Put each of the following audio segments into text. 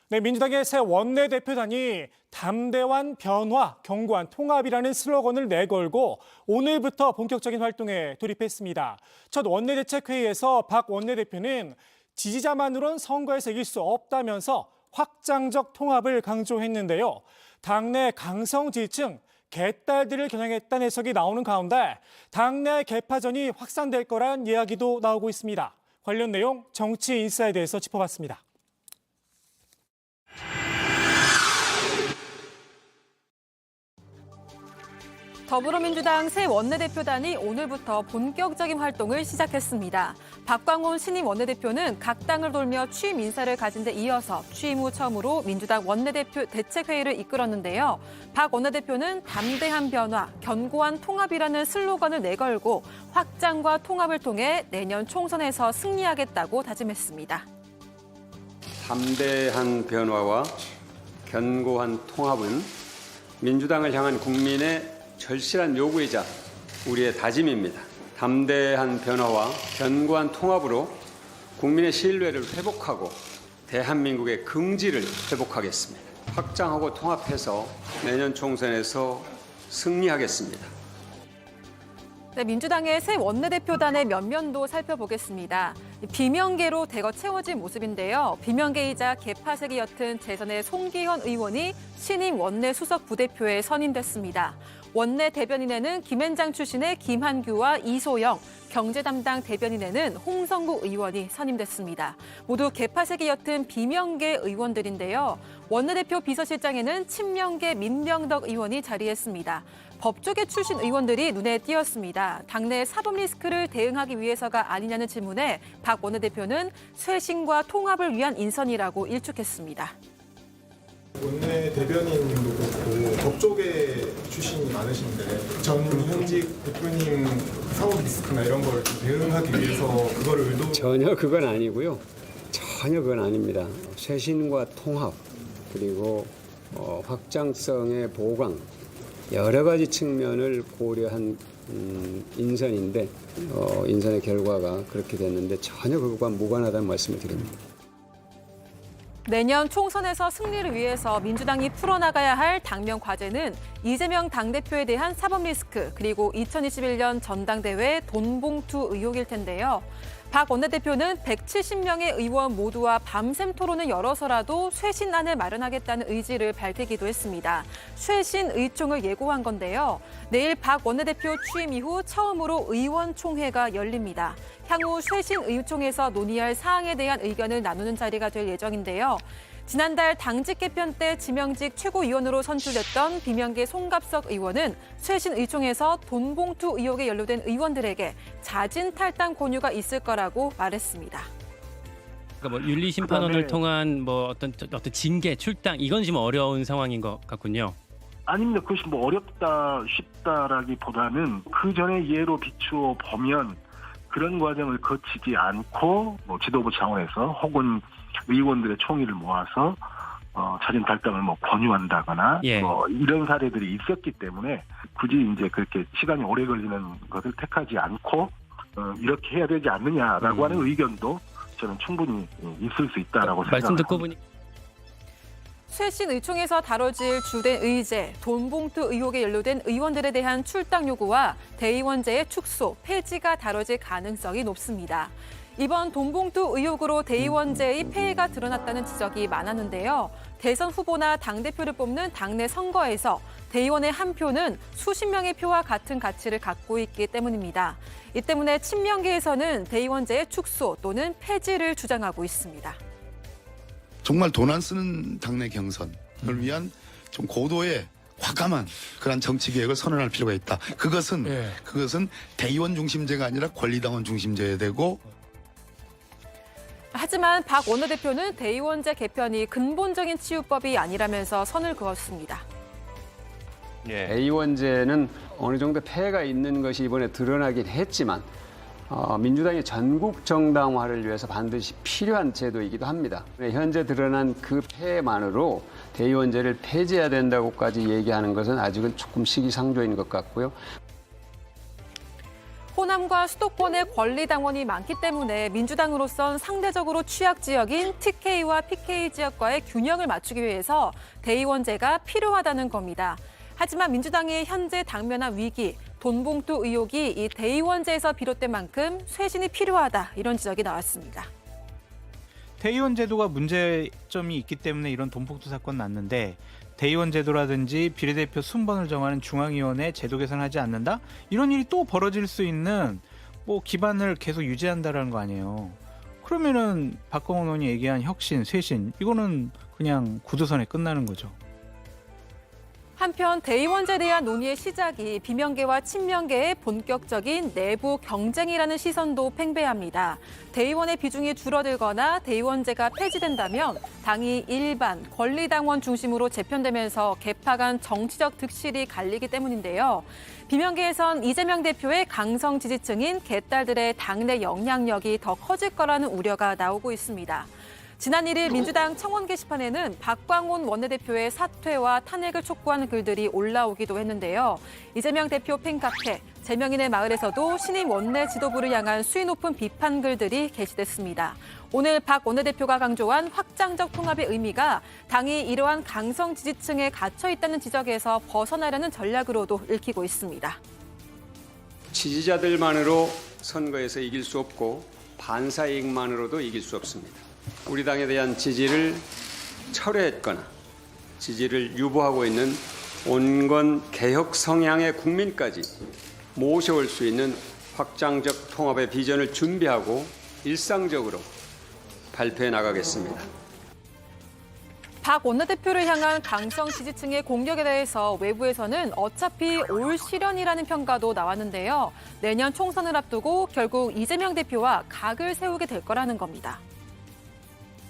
네, 민주당의 새 원내대표단이 담대한 변화, 견고한 통합이라는 슬로건을 내걸고 오늘부터 본격적인 활동에 돌입했습니다. 첫 원내대책회의에서 박 원내대표는 지지자만으론 선거에서 이길 수 없다면서 확장적 통합을 강조했는데요. 당내 강성 지지층, 개딸들을 겨냥했다는 해석이 나오는 가운데 당내 개파전이 확산될 거란 이야기도 나오고 있습니다. 관련 내용 정치인사이드에서 짚어봤습니다. 더불어민주당 새 원내대표단이 오늘부터 본격적인 활동을 시작했습니다. 박광온 신임 원내대표는 각 당을 돌며 취임 인사를 가진 데 이어서 취임 후 처음으로 민주당 원내대표 대책회의를 이끌었는데요. 박 원내대표는 담대한 변화, 견고한 통합이라는 슬로건을 내걸고 확장과 통합을 통해 내년 총선에서 승리하겠다고 다짐했습니다. 담대한 변화와 견고한 통합은 민주당을 향한 국민의 절실한 요구이자 우리의 다짐입니다. 담대한 변화와 견고한 통합으로 국민의 신뢰를 회복하고 대한민국의 긍지를 회복하겠습니다. 확장하고 통합해서 내년 총선에서 승리하겠습니다. 네, 민주당의 새 원내대표단의 면면도 살펴보겠습니다. 비명계로 대거 채워진 모습인데요. 비명계이자 개파색이 옅은 재선의 송기현 의원이 신임 원내 수석 부대표에 선임됐습니다. 원내 대변인에는 김앤장 출신의 김한규와 이소영, 경제 담당 대변인에는 홍성국 의원이 선임됐습니다. 모두 개파색이 옅은 비명계 의원들인데요. 원내대표 비서실장에는 친명계 민병덕 의원이 자리했습니다. 법조계 출신 의원들이 눈에 띄었습니다. 당내 사법 리스크를 대응하기 위해서가 아니냐는 질문에 박 원내대표는 쇄신과 통합을 위한 인선이라고 일축했습니다. 원내 대변인도 그렇고 법조계 출신이 많으신데 전 현직 대표님 사법 리스크나 이런 걸 대응하기 위해서 그거를 전혀 그건 아니고요. 전혀 그건 아닙니다. 쇄신과 통합 그리고 확장성의 보강 여러 가지 측면을 고려한 인선인데 인선의 결과가 그렇게 됐는데 전혀 그것과 무관하다는 말씀을 드립니다. 내년 총선에서 승리를 위해서 민주당이 풀어나가야 할 당면 과제는 이재명 당대표에 대한 사법 리스크 그리고 2021년 전당대회 돈봉투 의혹일 텐데요. 박 원내대표는 170명의 의원 모두와 밤샘 토론을 열어서라도 쇄신안을 마련하겠다는 의지를 밝히기도 했습니다. 쇄신 의총을 예고한 건데요. 내일 박 원내대표 취임 이후 처음으로 의원총회가 열립니다. 향후 쇄신 의총에서 논의할 사항에 대한 의견을 나누는 자리가 될 예정인데요. 지난달 당직 개편 때 지명직 최고위원으로 선출됐던 비명계 송갑석 의원은 쇄신 의총에서 돈봉투 의혹에 연루된 의원들에게 자진 탈당 권유가 있을 거라고 말했습니다. 그러니까 뭐 윤리심판원을 통한 뭐 어떤 징계, 출당 이건 지금 어려운 상황인 것 같군요. 아닙니다. 그것이 뭐 어렵다, 쉽다라기보다는 그 전에 예로 비추어 보면 그런 과정을 거치지 않고 뭐 지도부 차원에서 혹은 의원들의 총의를 모아서 자진 탈당을 뭐 권유한다거나 뭐 이런 사례들이 있었기 때문에 굳이 이제 그렇게 시간이 오래 걸리는 것을 택하지 않고 이렇게 해야 되지 않느냐라고 하는 의견도 저는 충분히 있을 수 있다라고 생각합니다. 말씀 듣고 보니 쇄신 의총에서 다뤄질 주된 의제, 돈봉투 의혹에 연루된 의원들에 대한 출당 요구와 대의원제의 축소, 폐지가 다뤄질 가능성이 높습니다. 이번 돈봉투 의혹으로 대의원제의 폐해가 드러났다는 지적이 많았는데요. 대선 후보나 당대표를 뽑는 당내 선거에서 대의원의 한 표는 수십 명의 표와 같은 가치를 갖고 있기 때문입니다. 이 때문에 친명계에서는 대의원제의 축소 또는 폐지를 주장하고 있습니다. 정말 돈 안 쓰는 당내 경선을 위한 좀 고도의 과감한 그런 정치 개혁을 선언할 필요가 있다. 그것은 대의원 중심제가 아니라 권리당원 중심제야 되고. 하지만 박 원내대표는 대의원제 개편이 근본적인 치유법이 아니라면서 선을 그었습니다. 대의원제는 어느 정도 폐해가 있는 것이 이번에 드러나긴 했지만 민주당의 전국 정당화를 위해서 반드시 필요한 제도이기도 합니다. 현재 드러난 그 폐해만으로 대의원제를 폐지해야 된다고까지 얘기하는 것은 아직은 조금 시기상조인 것 같고요. 호남과 수도권의 권리당원이 많기 때문에 민주당으로선 상대적으로 취약 지역인 TK와 PK 지역과의 균형을 맞추기 위해서 대의원제가 필요하다는 겁니다. 하지만 민주당의 현재 당면한 위기, 돈봉투 의혹이 이 대의원제에서 비롯된 만큼 쇄신이 필요하다, 이런 지적이 나왔습니다. 대의원 제도가 문제점이 있기 때문에 이런 돈봉투 사건 났는데, 대의원 제도라든지 비례대표 순번을 정하는 중앙위원회 제도 개선하지 않는다? 이런 일이 또 벌어질 수 있는 기반을 계속 유지한다라는 거 아니에요. 그러면은 박광원 의원이 얘기한 혁신, 쇄신, 이거는 그냥 구두선에 끝나는 거죠. 한편 대의원제에 대한 논의의 시작이 비명계와 친명계의 본격적인 내부 경쟁이라는 시선도 팽배합니다. 대의원의 비중이 줄어들거나 대의원제가 폐지된다면 당이 일반, 권리당원 중심으로 재편되면서 개파 간 정치적 득실이 갈리기 때문인데요. 비명계에선 이재명 대표의 강성 지지층인 개딸들의 당내 영향력이 더 커질 거라는 우려가 나오고 있습니다. 지난 1일 민주당 청원 게시판에는 박광온 원내대표의 사퇴와 탄핵을 촉구하는 글들이 올라오기도 했는데요. 이재명 대표 팬카페, 제명인의 마을에서도 신임 원내 지도부를 향한 수위 높은 비판 글들이 게시됐습니다. 오늘 박 원내대표가 강조한 확장적 통합의 의미가 당이 이러한 강성 지지층에 갇혀 있다는 지적에서 벗어나려는 전략으로도 읽히고 있습니다. 지지자들만으로 선거에서 이길 수 없고 반사이익만으로도 이길 수 없습니다. 우리 당에 대한 지지를 철회했거나 지지를 유보하고 있는 온건 개혁 성향의 국민까지 모셔올 수 있는 확장적 통합의 비전을 준비하고 일상적으로 발표해 나가겠습니다. 박 원내대표를 향한 강성 지지층의 공격에 대해서 외부에서는 어차피 올 실현이라는 평가도 나왔는데요. 내년 총선을 앞두고 결국 이재명 대표와 각을 세우게 될 거라는 겁니다.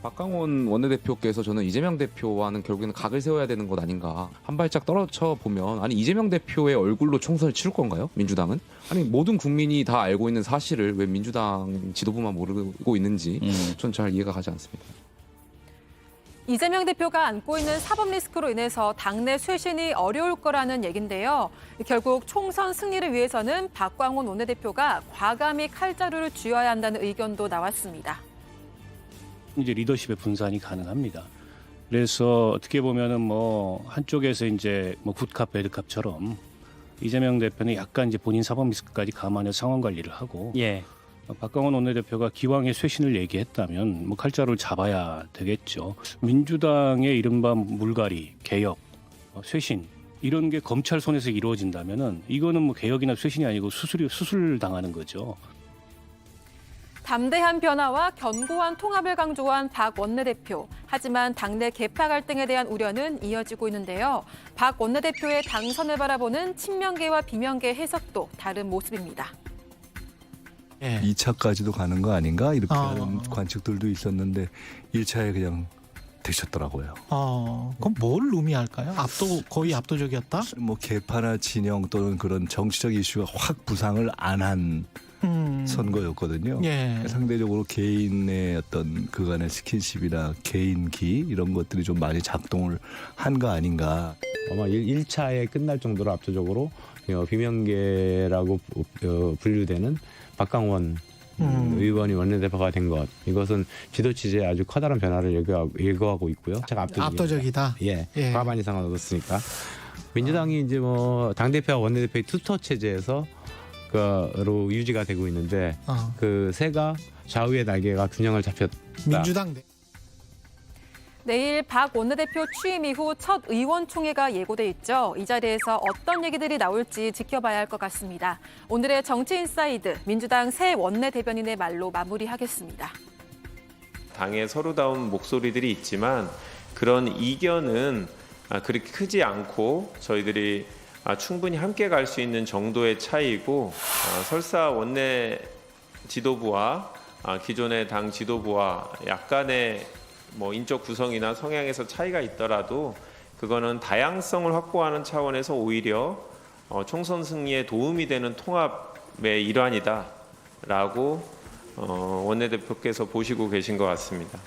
박광온 원내대표께서 저는 이재명 대표와는 결국에는 각을 세워야 되는 것 아닌가. 한 발짝 떨어져 보면 아니 이재명 대표의 얼굴로 총선을 치를 건가요? 민주당은? 아니 모든 국민이 다 알고 있는 사실을 왜 민주당 지도부만 모르고 있는지 전 잘 이해가 가지 않습니다. 이재명 대표가 안고 있는 사법 리스크로 인해서 당내 쇄신이 어려울 거라는 얘긴데요. 결국 총선 승리를 위해서는 박광온 원내대표가 과감히 칼자루를 쥐어야 한다는 의견도 나왔습니다. 이제 리더십의 분산이 가능합니다. 그래서 어떻게 보면은 한쪽에서 이제 굿캅 배드캅처럼 이재명 대표는 약간 이제 본인 사법 리스크까지 감안해서 상황 관리를 하고, 박광원 원내대표가 기왕의 쇄신을 얘기했다면 칼자루를 잡아야 되겠죠. 민주당의 이른바 물갈이, 개혁, 쇄신 이런 게 검찰 손에서 이루어진다면은 이거는 개혁이나 쇄신이 아니고 수술 당하는 거죠. 담대한 변화와 견고한 통합을 강조한 박 원내대표. 하지만 당내 개파 갈등에 대한 우려는 이어지고 있는데요. 박 원내대표의 당선을 바라보는 친명계와 비명계 해석도 다른 모습입니다. 2차까지도 가는 거 아닌가 이렇게 하는 관측들도 있었는데 1차에 그냥 되셨더라고요. 그럼 뭘 의미할까요? 거의 압도적이었다? 개파나 진영 또는 그런 정치적 이슈가 확 부상을 안 한 선거였거든요. 상대적으로 개인의 어떤 그간의 스킨십이나 개인기 이런 것들이 좀 많이 작동을 한 거 아닌가. 아마 1차에 끝날 정도로 압도적으로 비명계라고 분류되는 박광원 의원이 원내대표가 된 것, 이것은 지도 취지에 아주 커다란 변화를 예고하고 있고요. 압도적이다. 과반 이상을 얻었으니까. 민주당이 이제 당대표와 원내대표의 투터 체제에서 로 유지가 되고 있는데 그 새가 좌우의 날개가 균형을 잡혔다. 민주당 내일 박 원내대표 취임 이후 첫 의원총회가 예고돼 있죠. 이 자리에서 어떤 얘기들이 나올지 지켜봐야 할 것 같습니다. 오늘의 정치인사이드, 민주당 새 원내대변인의 말로 마무리하겠습니다. 당에 서로다운 목소리들이 있지만 그런 이견은 그렇게 크지 않고 저희들이 충분히 함께 갈 수 있는 정도의 차이이고, 설사 원내 지도부와 기존의 당 지도부와 약간의 인적 구성이나 성향에서 차이가 있더라도 그거는 다양성을 확보하는 차원에서 오히려 총선 승리에 도움이 되는 통합의 일환이다라고 원내대표께서 보시고 계신 것 같습니다.